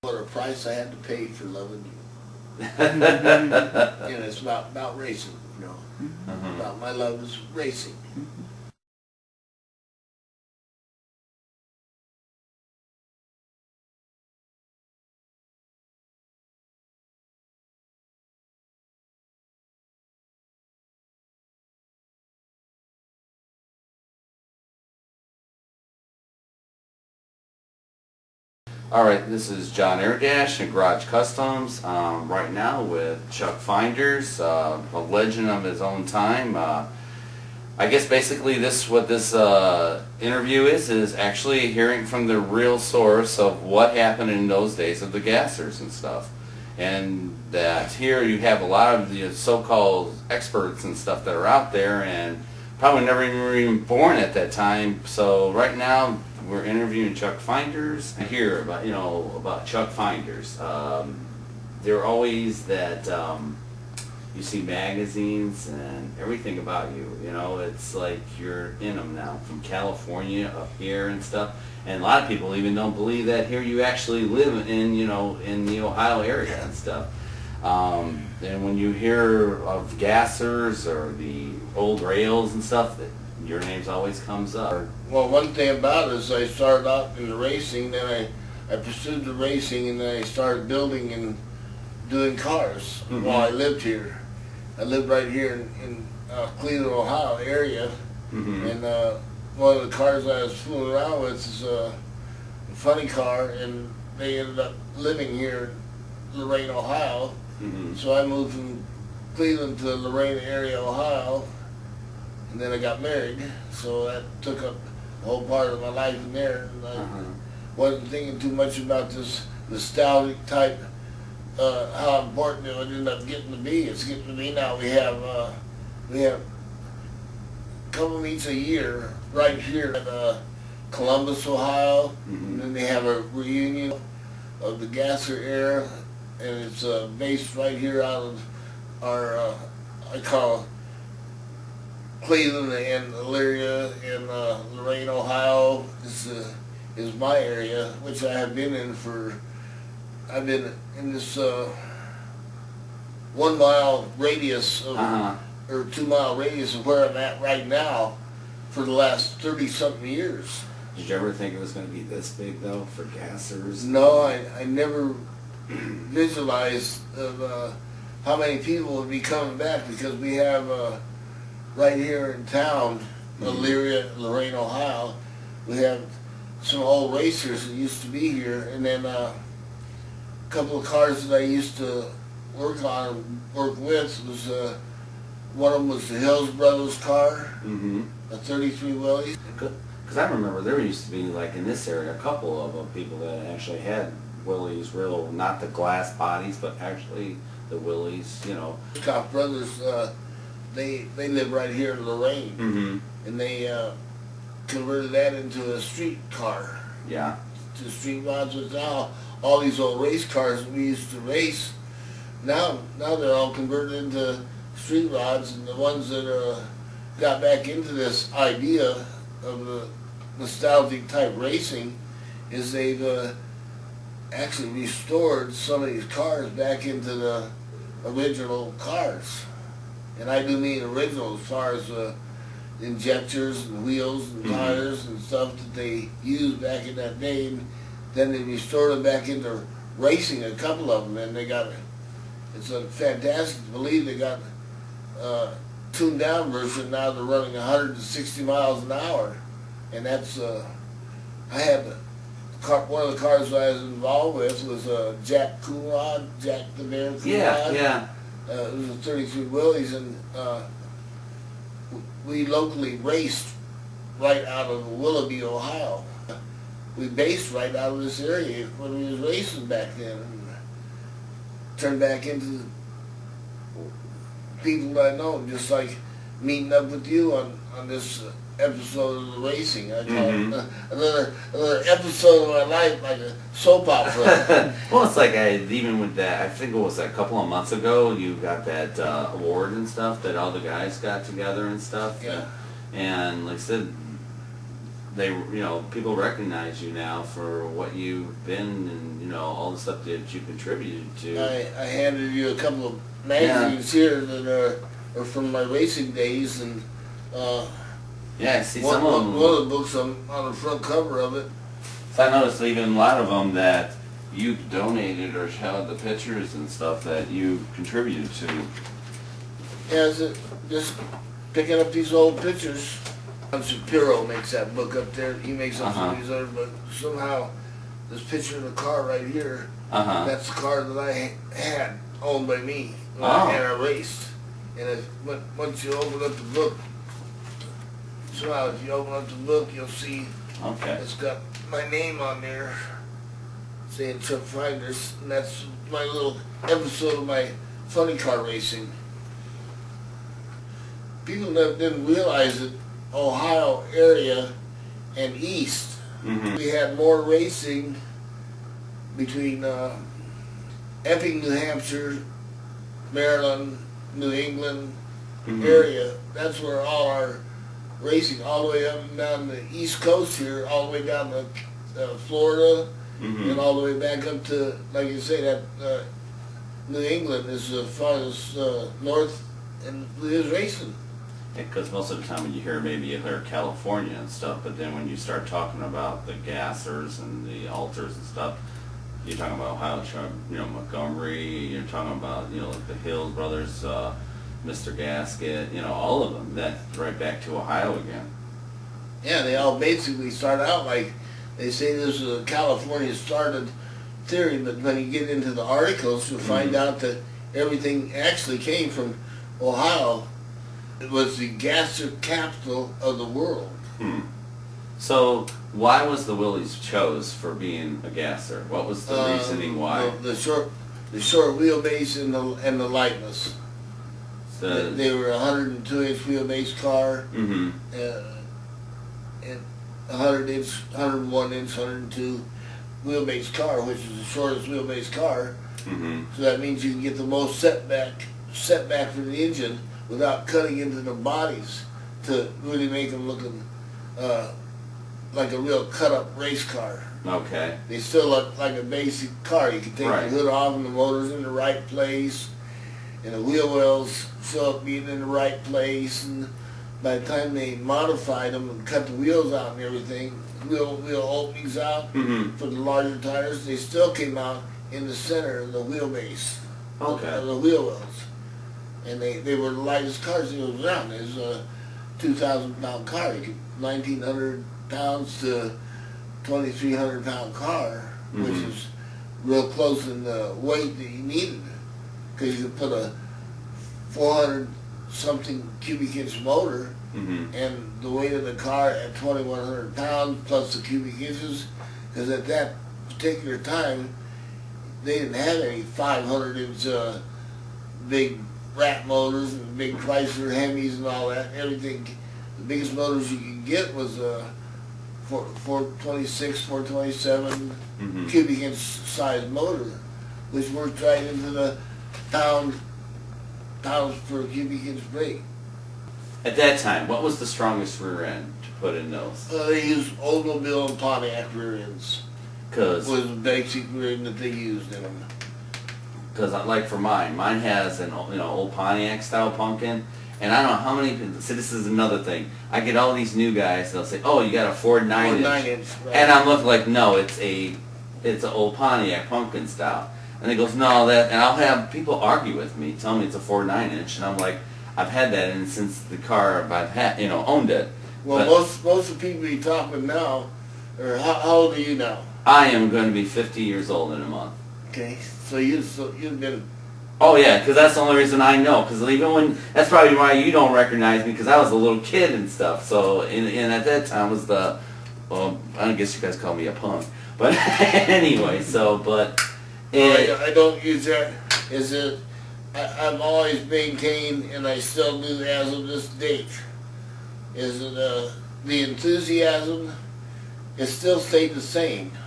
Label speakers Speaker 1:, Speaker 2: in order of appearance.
Speaker 1: What a price I had to pay for loving you. And it's about racing, you know. About my love is racing.
Speaker 2: Alright, this is John Airdash at Garage Customs, right now with Chuck Finders, a legend of his own time. I guess basically what this interview is actually hearing from the real source of what happened in those days of the gassers and stuff. And that here you have a lot of the so-called experts and stuff that are out there and probably never even born at that time. So right now we're interviewing Chuck Finders. I hear about Chuck Finders. They're always that you see magazines and everything about you. You know, it's like you're in them now, from California up here and stuff. And a lot of people even don't believe that here you actually live in the Ohio area and stuff. And when you hear of gassers or the old rails and stuff, your names always comes up.
Speaker 1: Well, one thing about it is I started out in the racing, then I pursued the racing, and then I started building and doing cars while I lived here. I lived right here in Cleveland, Ohio area, and one of the cars I was fooling around with is a funny car, and they ended up living here in Lorain, Ohio. So I moved from Cleveland to Lorain area, Ohio, and then I got married, so that took up a whole part of my life in there. And I wasn't thinking too much about this nostalgic type, how important it would end up getting to be. It's getting to be now. We have a couple meets a year right here at Columbus, Ohio, and then they have a reunion of the Gasser era, and it's based right here out of our, I call Cleveland and Elyria and Lorain, Ohio is my area, which I have been in I've been in this 1 mile radius of, or 2 mile radius of where I'm at right now for the last 30-something years.
Speaker 2: Did you ever think it was going to be this big though for gassers?
Speaker 1: No, I never visualized of how many people would be coming back, because we have right here in town, Elyria, Lorain, Ohio, we have some old racers that used to be here, and then a couple of cars that I used to work with was one of them was the Hills Brothers car, a 33 Willys.
Speaker 2: Because I remember there used to be, like in this area, a couple of people that actually had Willys, real, not the glass bodies, but actually the Willys, you know.
Speaker 1: Koch Brothers, they live right here in Lorain, and they converted that into a street car.
Speaker 2: Yeah.
Speaker 1: To street rods. With now all these old race cars that we used to race, now they're all converted into street rods, and the ones that got back into this idea of the nostalgic type racing is they've actually restored some of these cars back into the original cars. And I do mean original as far as injectors and wheels and tires and stuff that they used back in that day. And then they restored them back into racing, a couple of them, and they got, it's a fantastic to believe they got tuned down version. Now they're running 160 miles an hour, and that's I had one of the cars I was involved with was Jack Coolrod, Jack the Bear Coolrod.
Speaker 2: Yeah.
Speaker 1: It was a 33 Willys, and we locally raced right out of Willoughby, Ohio. We based right out of this area when we was racing back then, and turned back into people that I know, just like meeting up with you on this episode of the racing. I call it another episode of my life, like a soap opera.
Speaker 2: Well, it's like even with that, I think it was a couple of months ago, you got that award and stuff that all the guys got together and stuff.
Speaker 1: Yeah.
Speaker 2: And like I said, they, people recognize you now for what you've been and, all the stuff that you contributed to.
Speaker 1: I handed you a couple of magazines here that are from my racing days, and
Speaker 2: Yeah, I see
Speaker 1: one
Speaker 2: some of them.
Speaker 1: of the books on the front cover of it.
Speaker 2: So I noticed even a lot of them that you donated or showed the pictures and stuff that you contributed to.
Speaker 1: Yeah, just picking up these old pictures. Shapiro makes that book up there. He makes up some of these others, but somehow this picture of the car right here, that's the car that I had, owned by me, and I raced. And once you open up the book, somehow if you open up the book, you'll see it's got my name on there, saying Chuck Finders, and that's my little episode of my funny car racing. People didn't realize that Ohio area and east, we had more racing between Epping, New Hampshire, Maryland, New England area. That's where all our racing, all the way up and down the east coast here, all the way down to Florida, and all the way back up to, like you say, that New England is the farthest north, and there's racing.
Speaker 2: Because most of the time when you hear, maybe you hear California and stuff, but then when you start talking about the gassers and the alters and stuff, you're talking about Ohio, Montgomery, you're talking about, like the Hill brothers, Mr. Gasket, all of them. That's right back to Ohio again.
Speaker 1: Yeah, they all basically start out like, they say this is a California started theory, but when you get into the articles, you'll find out that everything actually came from Ohio. It was the gasser capital of the world.
Speaker 2: So why was the Willys chose for being a gasser? What was the reasoning why?
Speaker 1: The short wheelbase and the lightness. They were a 102-inch wheelbase car, and 100-inch, 101-inch, 102 wheelbase car, which is the shortest wheelbase car. So that means you can get the most setback from the engine without cutting into the bodies to really make them looking like a real cut-up race car.
Speaker 2: Okay.
Speaker 1: They still look like a basic car. You can take the hood off and the motor's in the right place, and the wheel wells show up being in the right place, and by the time they modified them and cut the wheels out and everything, wheel openings out for the larger tires, they still came out in the center of the wheelbase of the wheel wells. And they were the lightest cars that was around. It was a 2,000-pound car. 1,900 pounds to 2,300-pound car, which is real close in the weight that you needed. Because you could put a 400-something cubic inch motor, and the weight of the car at 2,100 pounds plus the cubic inches, because at that particular time, they didn't have any 500-inch big rat motors and big Chrysler Hemis and all that. Everything, the biggest motors you could get was 426, 427 cubic inch size motor, which worked right into the pounds per cubic inch brake.
Speaker 2: At that time, what was the strongest rear end to put in those?
Speaker 1: They used Oldsmobile and Pontiac rear ends. Was the basic rear end that they used in them.
Speaker 2: Because like for mine has an old Pontiac style pumpkin, and I don't know how many. See, this is another thing. I get all these new guys. They'll say, "Oh, you got a Ford 9-inch,"
Speaker 1: right.
Speaker 2: And I'm looking like, no, it's an old Pontiac pumpkin style. And they goes, no, that. And I'll have people argue with me, tell me it's a Ford 9-inch, and I'm like, I've had that and since the car I've had, owned it.
Speaker 1: Well, most of the people you talk with now, or how old are you now?
Speaker 2: I am going to be 50 years old in a month.
Speaker 1: Okay, so you've been.
Speaker 2: Oh yeah, because that's the only reason I know. Because even when, that's probably why you don't recognize me, because I was a little kid and stuff. So and at that time was the, well, I guess you guys call me a punk. But anyway,
Speaker 1: I don't use that. I've always maintained, and I still do as of this date, is that the enthusiasm is still stayed the same.